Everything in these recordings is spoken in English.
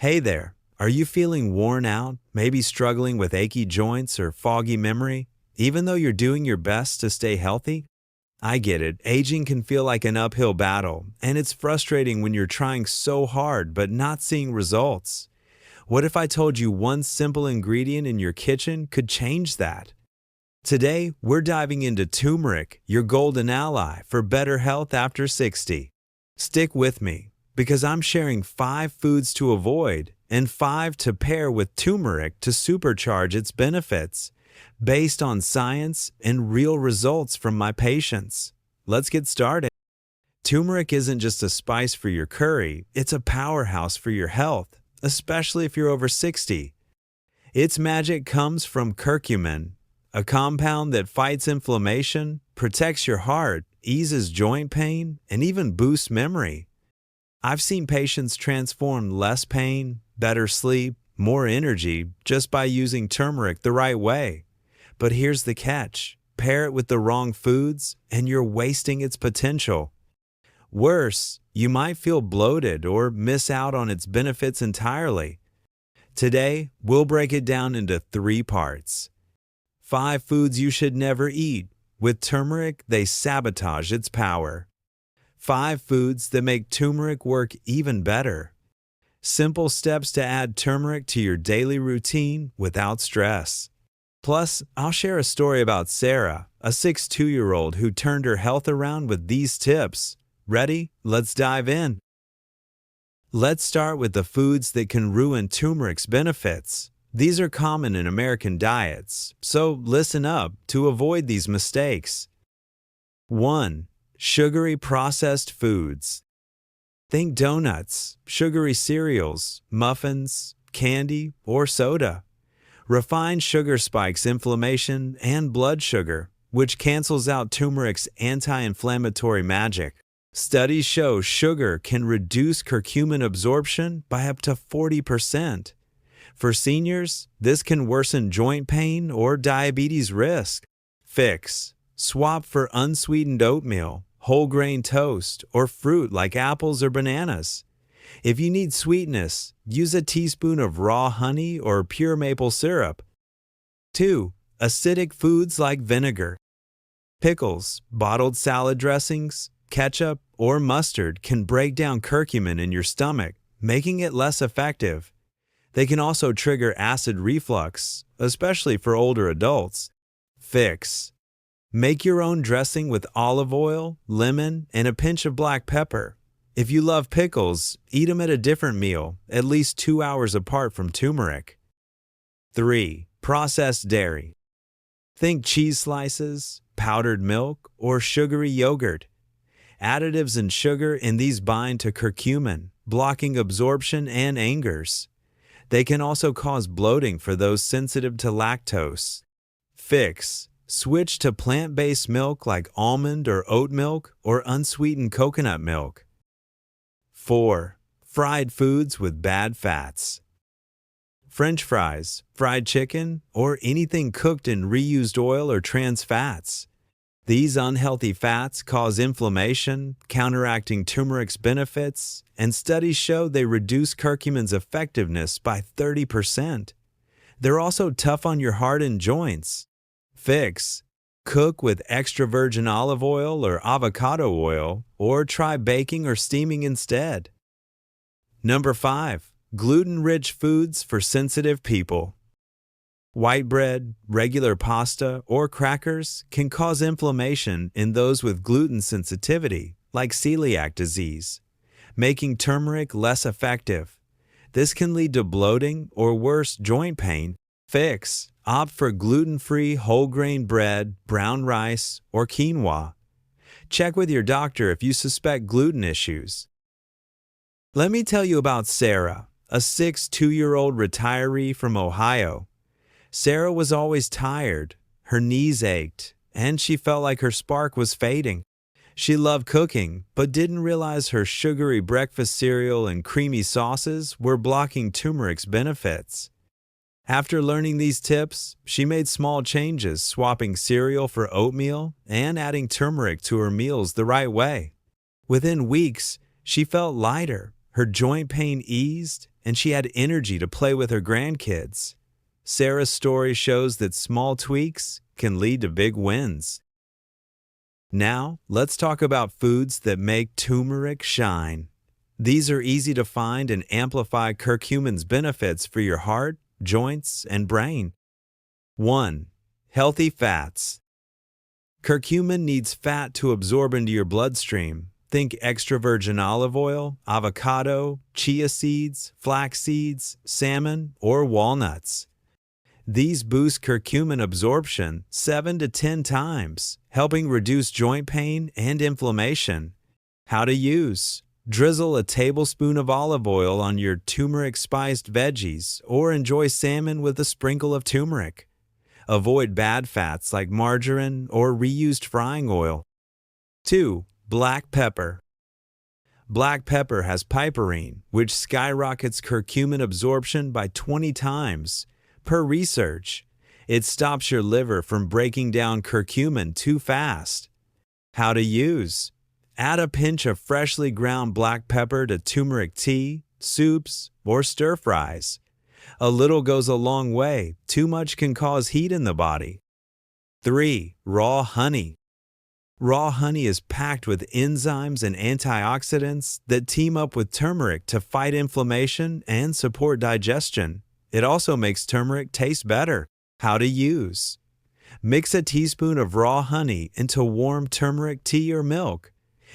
Hey there, are you feeling worn out, maybe struggling with achy joints or foggy memory, even though you're doing your best to stay healthy? I get it, aging can feel like an uphill battle, and it's frustrating when you're trying so hard but not seeing results. What if I told you one simple ingredient in your kitchen could change that? Today, we're diving into turmeric, your golden ally for better health after 60. Stick with me, because I'm sharing 5 foods to avoid and 5 to pair with turmeric to supercharge its benefits, based on science and real results from my patients. Let's get started. Turmeric isn't just a spice for your curry, it's a powerhouse for your health, especially if you're over 60. Its magic comes from curcumin, a compound that fights inflammation, protects your heart, eases joint pain, and even boosts memory. I've seen patients transform less pain, better sleep, more energy just by using turmeric the right way. But here's the catch. Pair it with the wrong foods, and you're wasting its potential. Worse, you might feel bloated or miss out on its benefits entirely. Today, we'll break it down into 3 parts. 5 foods you should never eat. With turmeric, they sabotage its power. 5 foods that make turmeric work even better. Simple steps to add turmeric to your daily routine without stress. Plus, I'll share a story about Sarah, a 62-year-old who turned her health around with these tips. Ready? Let's dive in. Let's start with the foods that can ruin turmeric's benefits. These are common in American diets, so listen up to avoid these mistakes. 1. Sugary processed foods. Think donuts, sugary cereals, muffins, candy, or soda. Refined sugar spikes inflammation and blood sugar, which cancels out turmeric's anti-inflammatory magic. Studies show sugar can reduce curcumin absorption by up to 40%. For seniors, this can worsen joint pain or diabetes risk. Fix. Swap for unsweetened oatmeal, whole grain toast, or fruit like apples or bananas. If you need sweetness, use a teaspoon of raw honey or pure maple syrup. 2. Acidic foods like vinegar. Pickles, bottled salad dressings, ketchup, or mustard can break down curcumin in your stomach, making it less effective. They can also trigger acid reflux, especially for older adults. Fix. Make your own dressing with olive oil, lemon, and a pinch of black pepper. If you love pickles, eat them at a different meal, at least 2 hours apart from turmeric. 3. Processed dairy. Think cheese slices, powdered milk, or sugary yogurt. Additives and sugar in these bind to curcumin, blocking absorption and angers. They can also cause bloating for those sensitive to lactose. Fix. Switch to plant-based milk like almond or oat milk or unsweetened coconut milk. 4. Fried foods with bad fats. French fries, fried chicken, or anything cooked in reused oil or trans fats. These unhealthy fats cause inflammation, counteracting turmeric's benefits, and studies show they reduce curcumin's effectiveness by 30%. They're also tough on your heart and joints. Fix. Cook with extra virgin olive oil or avocado oil, or try baking or steaming instead. Number 5. Gluten-rich foods for sensitive people. White bread, regular pasta, or crackers can cause inflammation in those with gluten sensitivity, like celiac disease, making turmeric less effective. This can lead to bloating or worse, joint pain. Fix. Opt for gluten-free whole grain bread, brown rice, or quinoa. Check with your doctor if you suspect gluten issues. Let me tell you about Sarah, a 62-year-old retiree from Ohio. Sarah was always tired, her knees ached, and she felt like her spark was fading. She loved cooking, but didn't realize her sugary breakfast cereal and creamy sauces were blocking turmeric's benefits. After learning these tips, she made small changes, swapping cereal for oatmeal and adding turmeric to her meals the right way. Within weeks, she felt lighter, her joint pain eased, and she had energy to play with her grandkids. Sarah's story shows that small tweaks can lead to big wins. Now, let's talk about foods that make turmeric shine. These are easy to find and amplify curcumin's benefits for your heart, joints, and brain. 1. Healthy fats. Curcumin needs fat to absorb into your bloodstream. Think extra virgin olive oil, avocado, chia seeds, flax seeds, salmon, or walnuts. These boost curcumin absorption 7 to 10 times, helping reduce joint pain and inflammation. How to use. Drizzle a tablespoon of olive oil on your turmeric-spiced veggies or enjoy salmon with a sprinkle of turmeric. Avoid bad fats like margarine or reused frying oil. 2. Black pepper. Black pepper has piperine, which skyrockets curcumin absorption by 20 times. Per research, it stops your liver from breaking down curcumin too fast. How to use. Add a pinch of freshly ground black pepper to turmeric tea, soups, or stir-fries. A little goes a long way. Too much can cause heat in the body. 3. Raw honey. Raw honey is packed with enzymes and antioxidants that team up with turmeric to fight inflammation and support digestion. It also makes turmeric taste better. How to use. Mix a teaspoon of raw honey into warm turmeric tea or milk.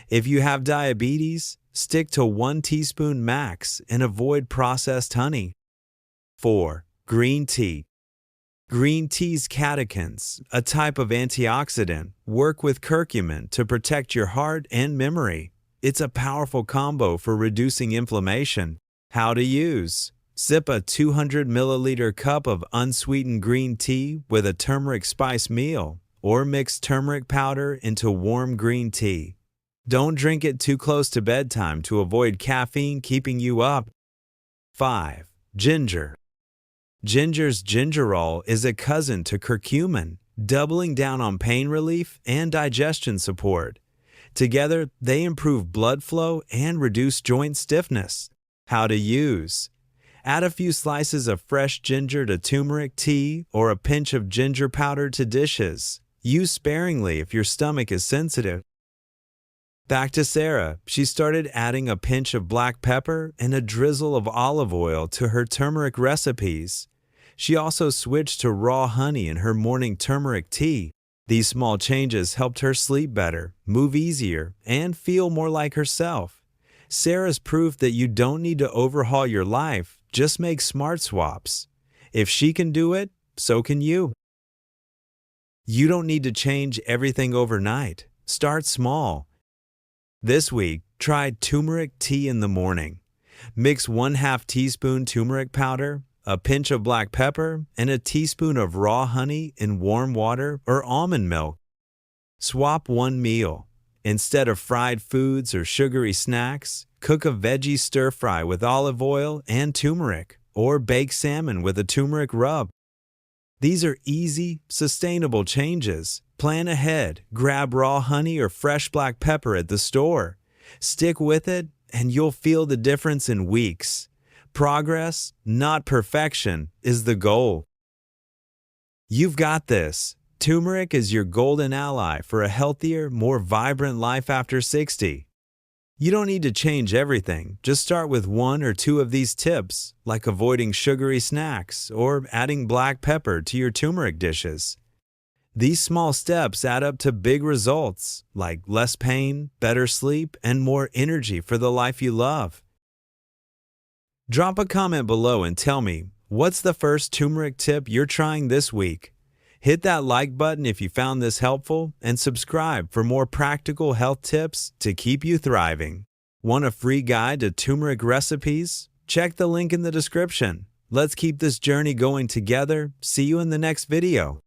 If you have diabetes, stick to 1 teaspoon max and avoid processed honey. 4. Green tea. Green tea's catechins, a type of antioxidant, work with curcumin to protect your heart and memory. It's a powerful combo for reducing inflammation. How to use. Sip a 200 milliliter cup of unsweetened green tea with a turmeric spice meal, or mix turmeric powder into warm green tea. Don't drink it too close to bedtime to avoid caffeine keeping you up. 5. Ginger. Ginger's gingerol is a cousin to curcumin, doubling down on pain relief and digestion support. Together, they improve blood flow and reduce joint stiffness. How to use. Add a few slices of fresh ginger to turmeric tea or a pinch of ginger powder to dishes. Use sparingly if your stomach is sensitive. Back to Sarah. She started adding a pinch of black pepper and a drizzle of olive oil to her turmeric recipes. She also switched to raw honey in her morning turmeric tea. These small changes helped her sleep better, move easier, and feel more like herself. Sarah's proof that you don't need to overhaul your life, just make smart swaps. If she can do it, so can you. You don't need to change everything overnight. Start small. This week, try turmeric tea in the morning. Mix 1/2 teaspoon turmeric powder, a pinch of black pepper, and a teaspoon of raw honey in warm water or almond milk. Swap one meal. Instead of fried foods or sugary snacks, cook a veggie stir-fry with olive oil and turmeric, or bake salmon with a turmeric rub. These are easy, sustainable changes. Plan ahead. Grab raw honey or fresh black pepper at the store. Stick with it, and you'll feel the difference in weeks. Progress, not perfection, is the goal. You've got this. Turmeric is your golden ally for a healthier, more vibrant life after 60. You don't need to change everything. Just start with 1 or 2 of these tips, like avoiding sugary snacks or adding black pepper to your turmeric dishes. These small steps add up to big results, like less pain, better sleep, and more energy for the life you love. Drop a comment below and tell me, what's the first turmeric tip you're trying this week? Hit that like button if you found this helpful, and subscribe for more practical health tips to keep you thriving. Want a free guide to turmeric recipes? Check the link in the description. Let's keep this journey going together. See you in the next video.